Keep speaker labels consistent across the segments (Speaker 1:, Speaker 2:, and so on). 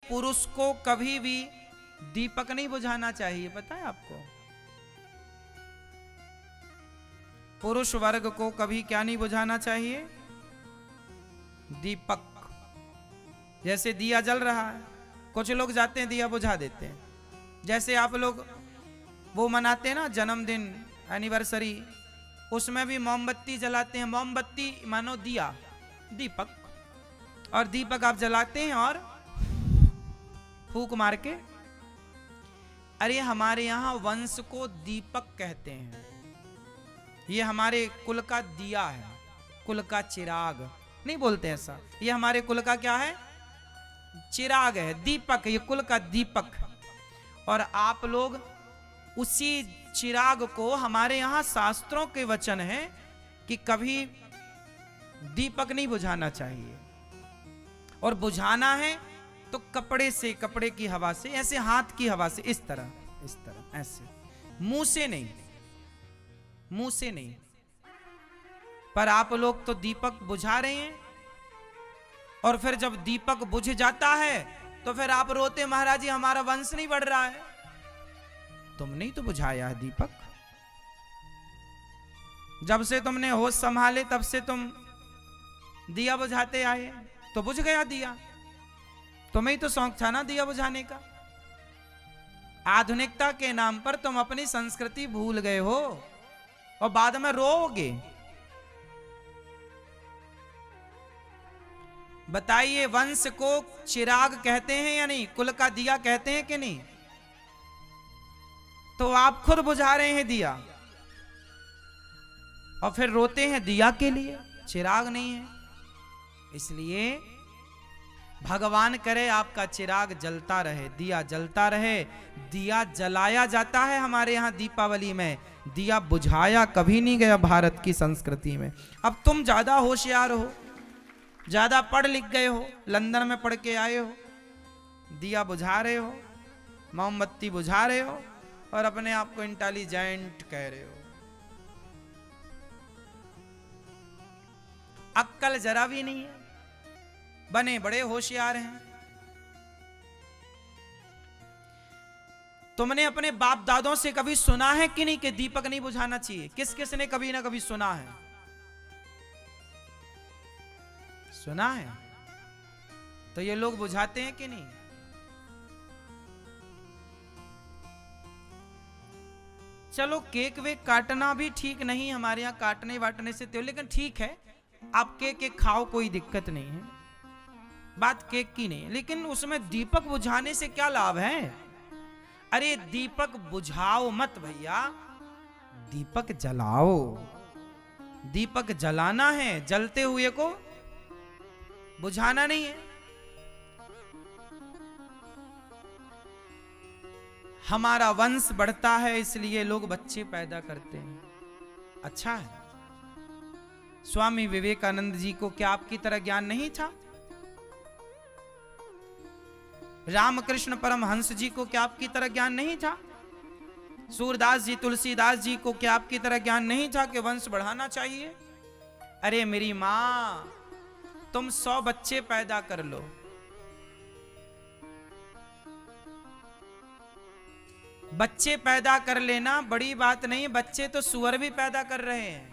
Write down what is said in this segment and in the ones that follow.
Speaker 1: पुरुष को कभी भी दीपक नहीं बुझाना चाहिए, पता है आपको? पुरुष वर्ग को कभी क्या नहीं बुझाना चाहिए? दीपक। जैसे दिया जल रहा है, कुछ लोग जाते हैं दिया बुझा देते हैं। जैसे आप लोग वो मनाते हैं ना जन्मदिन, एनिवर्सरी, उसमें भी मोमबत्ती जलाते हैं। मोमबत्ती मानो दिया, दीपक। और दीपक आप जलाते हैं और फूंक मार के। अरे हमारे यहां वंश को दीपक कहते हैं। ये हमारे कुल का दिया है, कुल का चिराग। नहीं बोलते ऐसा, ये हमारे कुल का क्या है? चिराग है, दीपक। ये कुल का दीपक। और आप लोग उसी चिराग को, हमारे यहां शास्त्रों के वचन है कि कभी दीपक नहीं बुझाना चाहिए। और बुझाना है तो कपड़े से, कपड़े की हवा से, ऐसे हाथ की हवा से, इस तरह ऐसे, मुंह से नहीं, मुंह से नहीं। पर आप लोग तो दीपक बुझा रहे हैं, और फिर जब दीपक बुझ जाता है तो फिर आप रोते, महाराज जी हमारा वंश नहीं बढ़ रहा है। तुमने ही तो बुझाया है दीपक। जब से तुमने होश संभाले तब से तुम दिया बुझाते आए, तो बुझ गया दिया। तुम्हें ही तो शौक था ना दिया बुझाने का। आधुनिकता के नाम पर तुम अपनी संस्कृति भूल गए हो और बाद में रोओगे। बताइए, वंश को चिराग कहते हैं या नहीं? कुल का दिया कहते हैं कि नहीं? तो आप खुद बुझा रहे हैं दिया और फिर रोते हैं दिया के लिए, चिराग नहीं है। इसलिए भगवान करे आपका चिराग जलता रहे, दिया जलता रहे। दिया जलाया जाता है हमारे यहां दीपावली में, दिया बुझाया कभी नहीं गया भारत की संस्कृति में। अब तुम ज्यादा होशियार हो, ज्यादा पढ़ लिख गए हो, लंदन में पढ़ के आए हो, दिया बुझा रहे हो, मोमबत्ती बुझा रहे हो और अपने आप को इंटेलिजेंट कह रहे हो। अक्कल जरा भी नहीं है, बने बड़े होशियार हैं। तुमने अपने बाप दादों से कभी सुना है कि नहीं कि दीपक नहीं बुझाना चाहिए? किस किस ने कभी ना कभी सुना है? सुना है? तो ये लोग बुझाते हैं कि नहीं? चलो केक वेक काटना भी ठीक नहीं, हमारे यहाँ काटने वाटने से तो, लेकिन ठीक है आप केक खाओ, कोई दिक्कत नहीं है, बात केक की नहीं। लेकिन उसमें दीपक बुझाने से क्या लाभ है? अरे दीपक बुझाओ मत भैया, दीपक जलाओ। दीपक जलाना है, जलते हुए को बुझाना नहीं है। हमारा वंश बढ़ता है इसलिए लोग बच्चे पैदा करते हैं, अच्छा है। स्वामी विवेकानंद जी को क्या आपकी तरह ज्ञान नहीं था? रामकृष्ण परमहंस जी को क्या आपकी तरह ज्ञान नहीं था? सूरदास जी, तुलसीदास जी को क्या आपकी तरह ज्ञान नहीं था कि वंश बढ़ाना चाहिए? अरे मेरी मां, तुम 100 बच्चे पैदा कर लो, बच्चे पैदा कर लेना बड़ी बात नहीं। बच्चे तो सुअर भी पैदा कर रहे हैं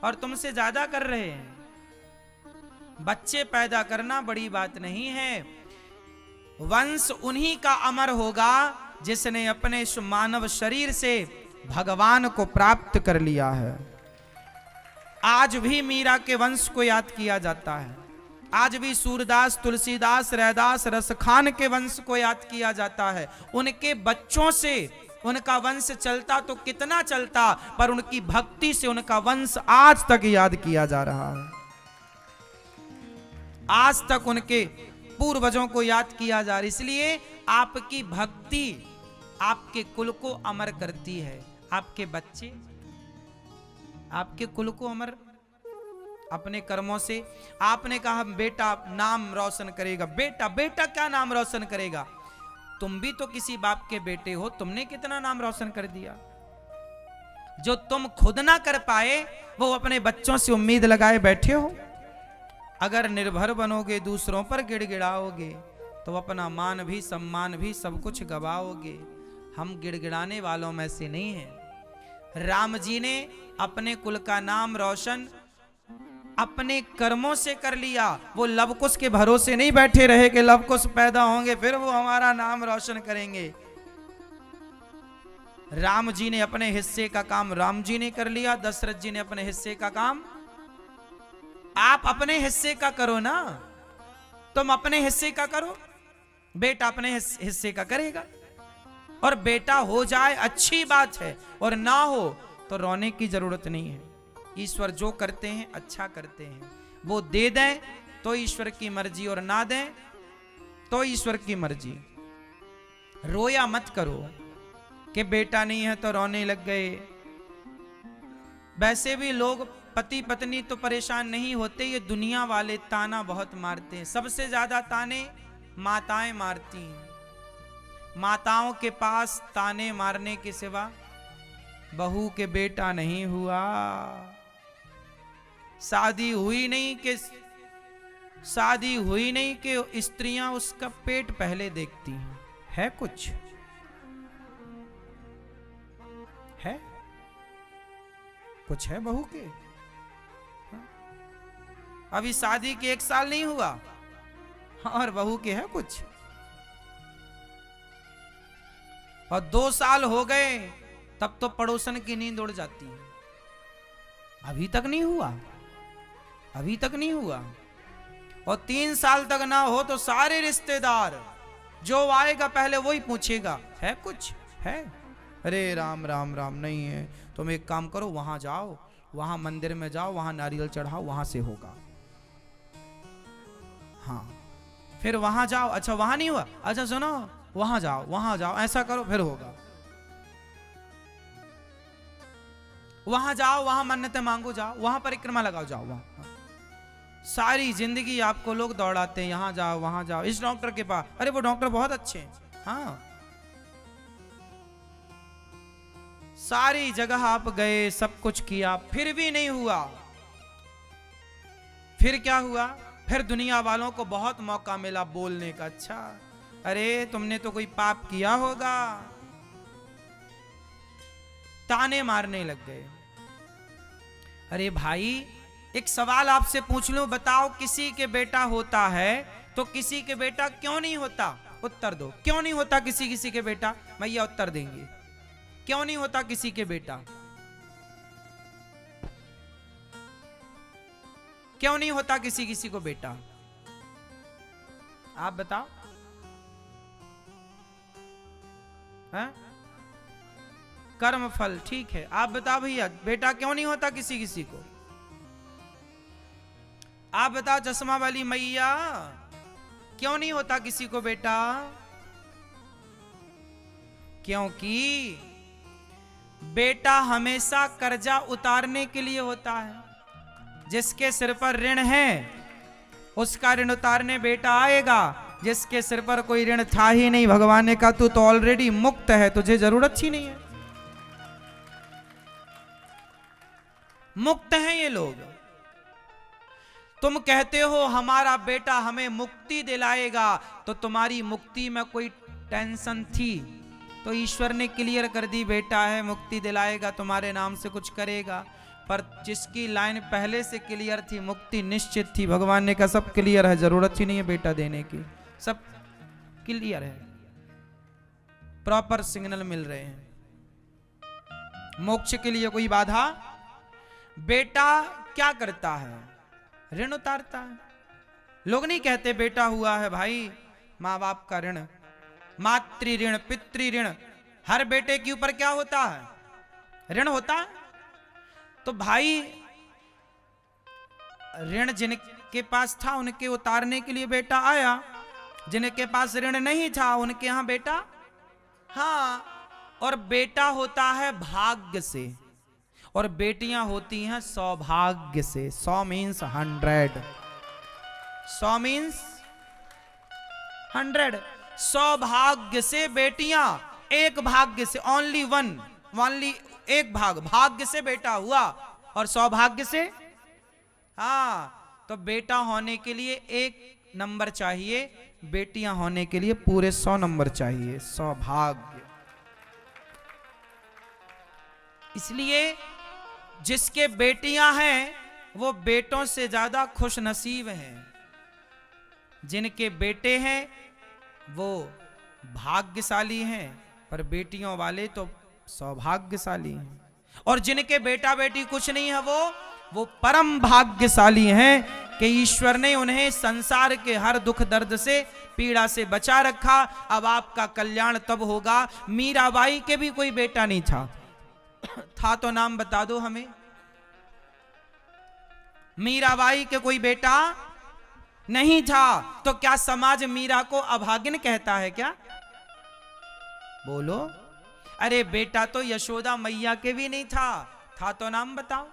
Speaker 1: और तुमसे ज्यादा कर रहे हैं। बच्चे पैदा करना बड़ी बात नहीं है। वंश उन्हीं का अमर होगा जिसने अपने इस मानव शरीर से भगवान को प्राप्त कर लिया है। आज भी मीरा के वंश को याद किया जाता है, आज भी सूरदास, तुलसीदास, रैदास, रसखान के वंश को याद किया जाता है। उनके बच्चों से उनका वंश चलता तो कितना चलता, पर उनकी भक्ति से उनका वंश आज तक याद किया जा रहा है। आज तक उनके पूर्वजों को याद किया जा रहा है। इसलिए आपकी भक्ति आपके कुल को अमर करती है। आपके बच्चे आपके कुल को अमर अपने कर्मों से। आपने कहा बेटा नाम रोशन करेगा, बेटा बेटा क्या नाम रोशन करेगा? तुम भी तो किसी बाप के बेटे हो, तुमने कितना नाम रोशन कर दिया। जो तुम खुद ना कर पाए वो अपने बच्चों से उम्मीद लगाए बैठे हो। अगर निर्भर बनोगे, दूसरों पर गिड़गिड़ाओगे तो अपना मान भी सम्मान भी सब कुछ गवाओगे। हम गिड़गिड़ाने वालों में से नहीं हैं। राम जी ने अपने कुल का नाम रोशन अपने कर्मों से कर लिया। वो लवकुश के भरोसे नहीं बैठे रहे कि लवकुश पैदा होंगे फिर वो हमारा नाम रोशन करेंगे। राम जी ने अपने हिस्से का काम राम जी ने कर लिया, दशरथ जी ने अपने हिस्से का काम। आप अपने हिस्से का करो ना, तुम अपने हिस्से का करो, बेटा अपने हिस्से का करेगा। और बेटा हो जाए अच्छी बात है, और ना हो तो रोने की जरूरत नहीं है। ईश्वर जो करते हैं अच्छा करते हैं। वो दे दें तो ईश्वर की मर्जी, और ना दें तो ईश्वर की मर्जी। रोया मत करो कि बेटा नहीं है तो रोने लग गए। वैसे भी लोग पति पत्नी तो परेशान नहीं होते, ये दुनिया वाले ताना बहुत मारते हैं। सबसे ज्यादा ताने माताएं मारती हैं। माताओं के पास ताने मारने के सिवा बहू के बेटा नहीं हुआ, शादी हुई नहीं कि स्त्रियां उसका पेट पहले देखती हैं। है कुछ है, कुछ है बहू के? अभी शादी के 1 साल नहीं हुआ और बहू के है कुछ, और 2 साल हो गए तब तो पड़ोसन की नींद उड़ जाती है। अभी तक नहीं हुआ, अभी तक नहीं हुआ। और 3 साल तक ना हो तो सारे रिश्तेदार जो आएगा पहले वही पूछेगा है कुछ है? अरे राम राम राम नहीं है। तुम एक काम करो, वहां जाओ, वहां मंदिर में जाओ, वहां नारियल चढ़ाओ, वहां से होगा। हाँ, फिर वहां जाओ, अच्छा वहां नहीं हुआ, अच्छा सुनो वहां जाओ, ऐसा करो फिर होगा। वहां जाओ, वहां मन्नतें मांगो, जाओ वहां परिक्रमा लगाओ, जाओ वहां। सारी जिंदगी आपको लोग दौड़ाते हैं, यहां जाओ वहां जाओ, इस डॉक्टर के पास, अरे वो डॉक्टर बहुत अच्छे हैं। हाँ, सारी जगह आप गए, सब कुछ किया, फिर भी नहीं हुआ। फिर क्या हुआ? फिर दुनिया वालों को बहुत मौका मिला बोलने का। अच्छा, अरे तुमने तो कोई पाप किया होगा। ताने मारने लग गए। अरे भाई, एक सवाल आपसे पूछ लूं, बताओ किसी के बेटा होता है तो किसी के बेटा क्यों नहीं होता? उत्तर दो, क्यों नहीं होता किसी के बेटा? भैया उत्तर देंगे, क्यों नहीं होता किसी के बेटा? क्यों नहीं होता किसी को बेटा? आप बताओ। है? कर्म फल, ठीक है। आप बताओ भैया, बेटा क्यों नहीं होता किसी को? आप बताओ चश्मा वाली मैया, क्यों नहीं होता किसी को बेटा? क्योंकि बेटा हमेशा कर्जा उतारने के लिए होता है। जिसके सिर पर ऋण है उसका ऋण उतारने बेटा आएगा। जिसके सिर पर कोई ऋण था ही नहीं, भगवान ने कहा तू तो ऑलरेडी मुक्त है, तुझे जरूरत ही नहीं है। मुक्त हैं ये लोग। तुम कहते हो हमारा बेटा हमें मुक्ति दिलाएगा, तो तुम्हारी मुक्ति में कोई टेंशन थी तो ईश्वर ने क्लियर कर दी, बेटा है, मुक्ति दिलाएगा, तुम्हारे नाम से कुछ करेगा। पर जिसकी लाइन पहले से क्लियर थी, मुक्ति निश्चित थी, भगवान ने कहा सब क्लियर है, जरूरत ही नहीं है बेटा देने की, सब क्लियर है, प्रॉपर सिग्नल मिल रहे हैं। मोक्ष के लिए कोई बाधा? बेटा क्या करता है? ऋण उतारता है। लोग नहीं कहते बेटा हुआ है भाई माँ बाप का ऋण, मातृ ऋण, पितृ ऋण, हर बेटे के ऊपर क्या होता है? ऋण होता है। तो भाई ऋण जिनके पास था उनके उतारने के लिए बेटा आया, जिनके पास ऋण नहीं था उनके यहां बेटा, हाँ, और बेटा होता है भाग्य से और बेटियां होती हैं सौभाग्य से। 100 मीन्स 100, 100 मीन्स 100। सौभाग्य से बेटियां, एक भाग्य से, ओनली वन, ओनली एक भाग्य से बेटा हुआ, और सौभाग्य से, हाँ, तो बेटा होने के लिए एक नंबर चाहिए, बेटियां होने के लिए पूरे 100 नंबर चाहिए, सौभाग्य। इसलिए जिसके बेटियां हैं वो बेटों से ज्यादा खुश नसीब हैं, जिनके बेटे हैं वो भाग्यशाली हैं, पर बेटियों वाले तो सौभाग्यशाली हैं। और जिनके बेटा बेटी कुछ नहीं है वो परम भाग्यशाली हैं कि ईश्वर ने उन्हें संसार के हर दुख दर्द से, पीड़ा से बचा रखा। अब आपका कल्याण तब होगा। मीराबाई के भी कोई बेटा नहीं था तो नाम बता दो हमें। मीराबाई के कोई बेटा नहीं था तो क्या समाज मीरा को अभागिन कहता है क्या? बोलो। अरे बेटा तो यशोदा मैया के भी नहीं था तो नाम बताओ।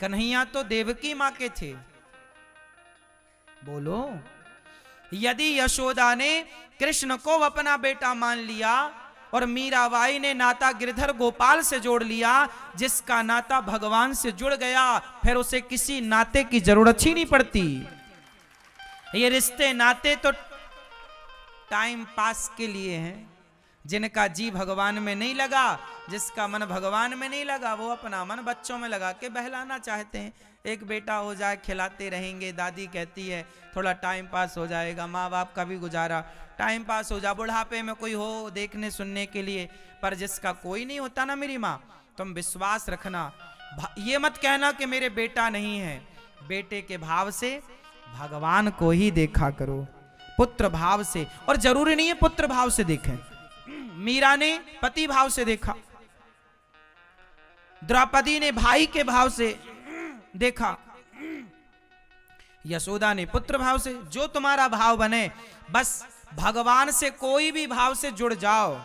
Speaker 1: कन्हैया तो देवकी मां के थे। बोलो। यदि यशोदा ने कृष्ण को अपना बेटा मान लिया और मीराबाई ने नाता गिरधर गोपाल से जोड़ लिया, जिसका नाता भगवान से जुड़ गया फिर उसे किसी नाते की जरूरत ही नहीं पड़ती। ये रिश्ते नाते तो टाइम पास के लिए हैं। जिनका जी भगवान में नहीं लगा, जिसका मन भगवान में नहीं लगा, वो अपना मन बच्चों में लगा के बहलाना चाहते हैं। एक बेटा हो जाए, खिलाते रहेंगे, दादी कहती है थोड़ा टाइम पास हो जाएगा, माँ बाप का भी गुजारा, टाइम पास हो जा, बुढ़ापे में कोई हो देखने सुनने के लिए। पर जिसका कोई नहीं होता ना मेरी माँ, तुम विश्वास रखना, ये मत कहना कि मेरे बेटा नहीं है। बेटे के भाव से भगवान को ही देखा करो, पुत्र भाव से। और जरूरी नहीं है पुत्र भाव से देखें, मीरा ने पति भाव से देखा, द्रौपदी ने भाई के भाव से देखा, यशोदा ने पुत्र भाव से। जो तुम्हारा भाव बने, बस भगवान से कोई भी भाव से जुड़ जाओ।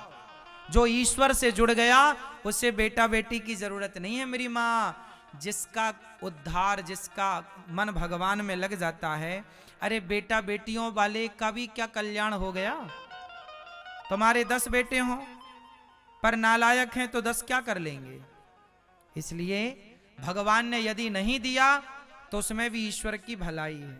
Speaker 1: जो ईश्वर से जुड़ गया उसे बेटा बेटी की जरूरत नहीं है मेरी माँ। जिसका उद्धार, जिसका मन भगवान में लग जाता है, अरे बेटा बेटियों वाले का भी क्या कल्याण हो गया। तुम्हारे 10 बेटे हों पर नालायक हैं तो 10 क्या कर लेंगे। इसलिए भगवान ने यदि नहीं दिया तो उसमें भी ईश्वर की भलाई है।